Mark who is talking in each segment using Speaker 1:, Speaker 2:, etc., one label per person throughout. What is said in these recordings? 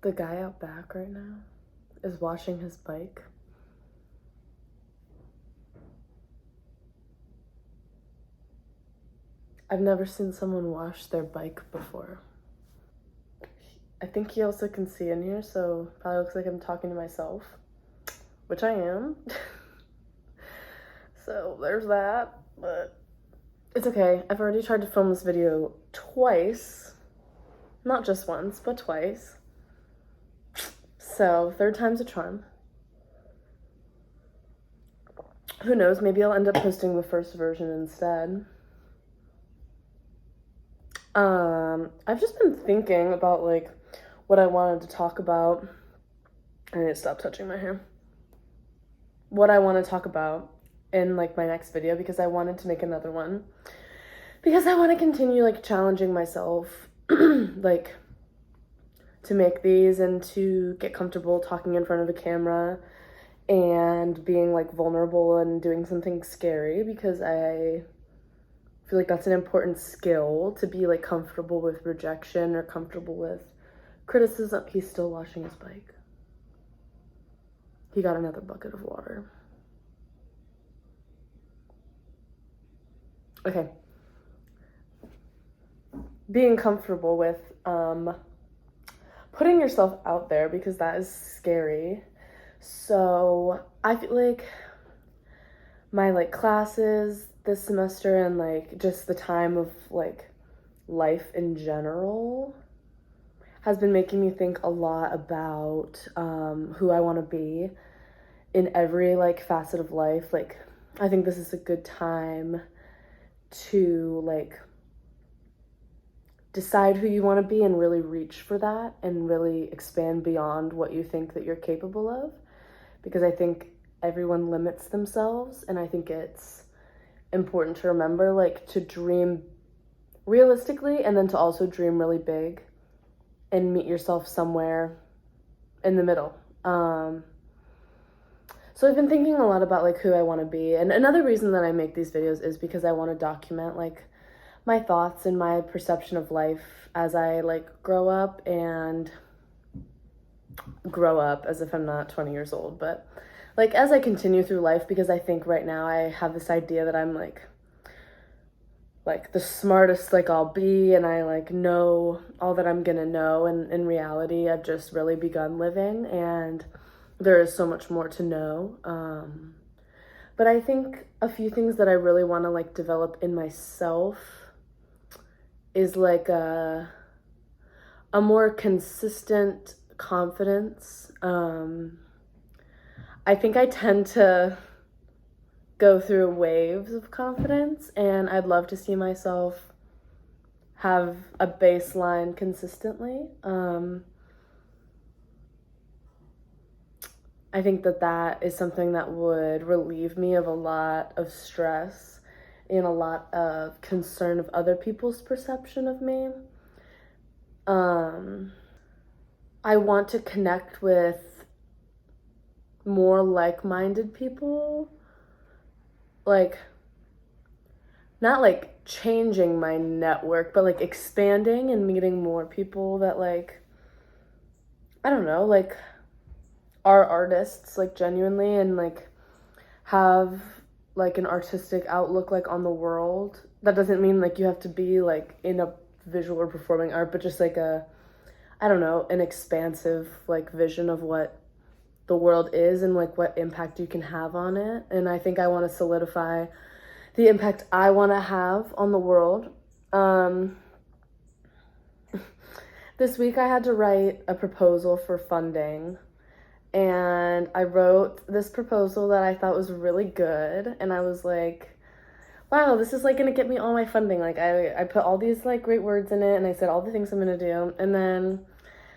Speaker 1: The guy out back right now is washing his bike. I've never seen someone wash their bike before. I think he also can see in here, so probably looks like I'm talking to myself, which I am. So there's that, but it's okay. I've already tried to film this video twice. Not just once, but twice. So third time's a charm. Who knows, maybe I'll end up posting the first version instead. I've just been thinking about like what I wanted to talk about. I need to stop touching my hair. What I want to talk about in like my next video, because I wanted to make another one. Because I want to continue like challenging myself like to make these and to get comfortable talking in front of a camera and being like vulnerable and doing something scary, because I feel like that's an important skill, to be like comfortable with rejection or comfortable with criticism. He's still washing his bike. He got another bucket of water. Okay. Being comfortable with putting yourself out there, because that is scary. So I feel like my like classes this semester and like just the time of like life in general has been making me think a lot about who I want to be in every like facet of life. Like I think this is a good time to like decide who you want to be and really reach for that and really expand beyond what you think that you're capable of, because I think everyone limits themselves, and I think it's important to remember like to dream realistically and then to also dream really big and meet yourself somewhere in the middle. So I've been thinking a lot about like who I want to be, and another reason that I make these videos is because I want to document like my thoughts and my perception of life as I like grow up, and grow up as if I'm not 20 years old, but like as I continue through life, because I think right now I have this idea that I'm like the smartest like I'll be, and I like know all that I'm gonna know, and in reality I've just really begun living and there is so much more to know. But I think a few things that I really want to like develop in myself is like a more consistent confidence. I think I tend to go through waves of confidence, and I'd love to see myself have a baseline consistently. I think that that is something that would relieve me of a lot of stress and a lot of concern of other people's perception of me. I want to connect with more like-minded people, like not like changing my network, but like expanding and meeting more people that like, I don't know, like are artists like genuinely, and like have like an artistic outlook like on the world. That doesn't mean like you have to be like in a visual or performing art, but just like I don't know, an expansive like vision of what the world is and like what impact you can have on it. And I think I want to solidify the impact I want to have on the world. This week I had to write a proposal for funding, and I wrote this proposal that I thought was really good, and I was like, wow, this is like gonna get me all my funding. Like I put all these like great words in it, and I said all the things I'm gonna do, and then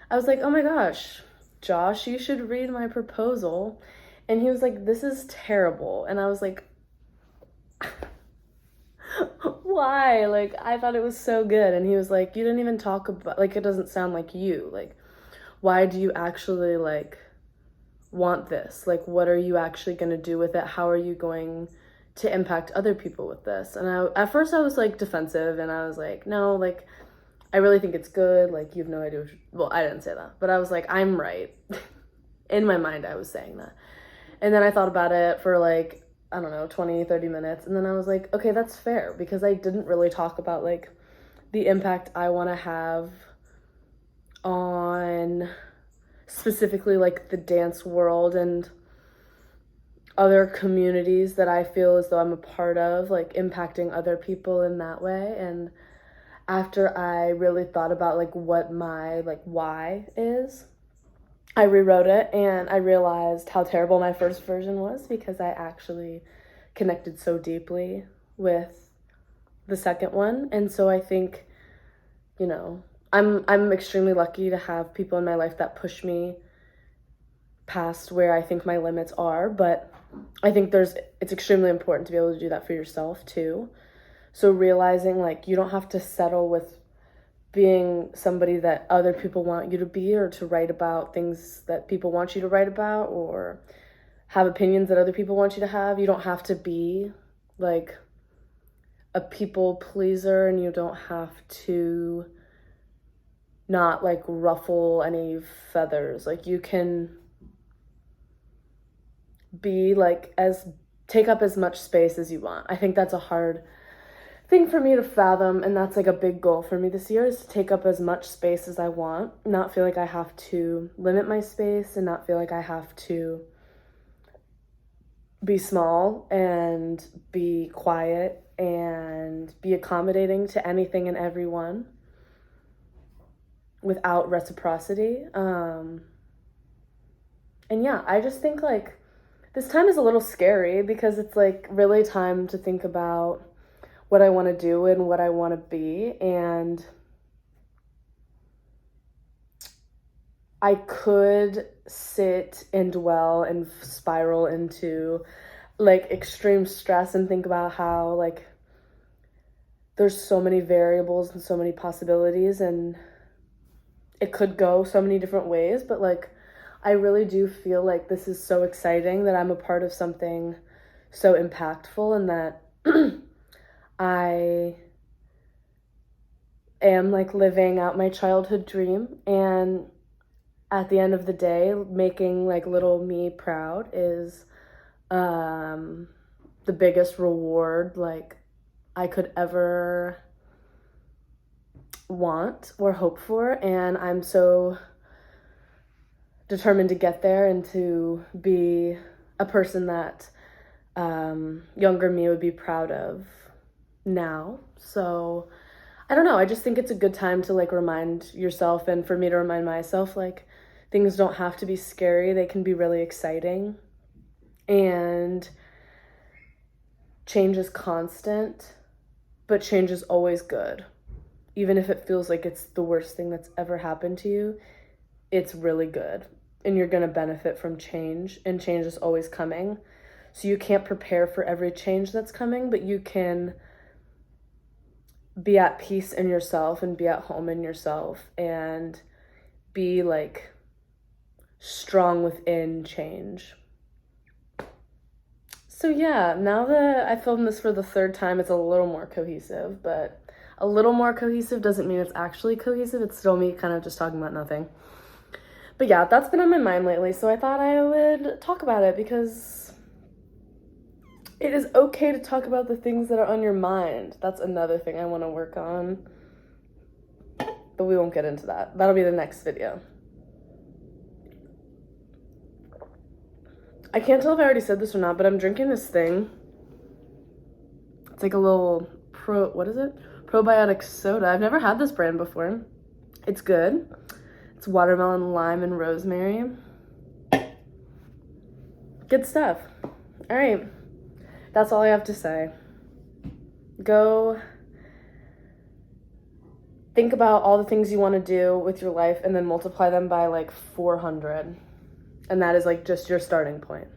Speaker 1: I was like, oh my gosh, Josh, you should read my proposal. And he was like, this is terrible. And I was like, why? Like, I thought it was so good. And he was like, you didn't even talk about, like, it doesn't sound like you. Like, why do you actually, like, want this? Like, what are you actually going to do with it? How are you going to impact other people with this? And at first I was, like, defensive. And I was like, no, like, I really think it's good. Like, you have no idea. Well, I didn't say that, but I was like, I'm right. In my mind, I was saying that. And then I thought about it for like, I don't know, 20, 30 minutes. And then I was like, okay, that's fair, because I didn't really talk about like the impact I want to have on specifically like the dance world and other communities that I feel as though I'm a part of, like impacting other people in that way. And after I really thought about like what my like why is, I rewrote it and I realized how terrible my first version was, because I actually connected so deeply with the second one. And so I think, you know, I'm extremely lucky to have people in my life that push me past where I think my limits are, but I think it's extremely important to be able to do that for yourself too. So realizing like you don't have to settle with being somebody that other people want you to be, or to write about things that people want you to write about, or have opinions that other people want you to have. You don't have to be like a people pleaser, and you don't have to not like ruffle any feathers. Like you can be like take up as much space as you want. I think that's a hard thing for me to fathom, and that's like a big goal for me this year, is to take up as much space as I want, not feel like I have to limit my space, and not feel like I have to be small and be quiet and be accommodating to anything and everyone without reciprocity. And yeah, I just think like this time is a little scary, because it's like really time to think about what I want to do and what I want to be. And I could sit and dwell and spiral into like extreme stress and think about how like there's so many variables and so many possibilities, and it could go so many different ways. But like I really do feel like this is so exciting, that I'm a part of something so impactful, and that I am like living out my childhood dream. And at the end of the day, making like little me proud is the biggest reward like I could ever want or hope for. And I'm so determined to get there and to be a person that younger me would be proud of now. So I don't know, I just think it's a good time to like remind yourself, and for me to remind myself, like things don't have to be scary, they can be really exciting. And change is constant, but change is always good. Even if it feels like it's the worst thing that's ever happened to you, it's really good, and you're going to benefit from change, and change is always coming. So you can't prepare for every change that's coming, but you can be at peace in yourself and be at home in yourself and be like strong within change. So yeah, now that I filmed this for the third time, it's a little more cohesive, but a little more cohesive doesn't mean it's actually cohesive. It's still me kind of just talking about nothing. But yeah, that's been on my mind lately, so I thought I would talk about it, because it is okay to talk about the things that are on your mind. That's another thing I want to work on, but we won't get into that. That'll be the next video. I can't tell if I already said this or not, but I'm drinking this thing. It's like a little probiotic soda. I've never had this brand before. It's good. It's watermelon, lime, and rosemary. Good stuff. All right. That's all I have to say. Go think about all the things you want to do with your life, and then multiply them by like 400. And that is like just your starting point.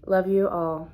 Speaker 1: Love you all.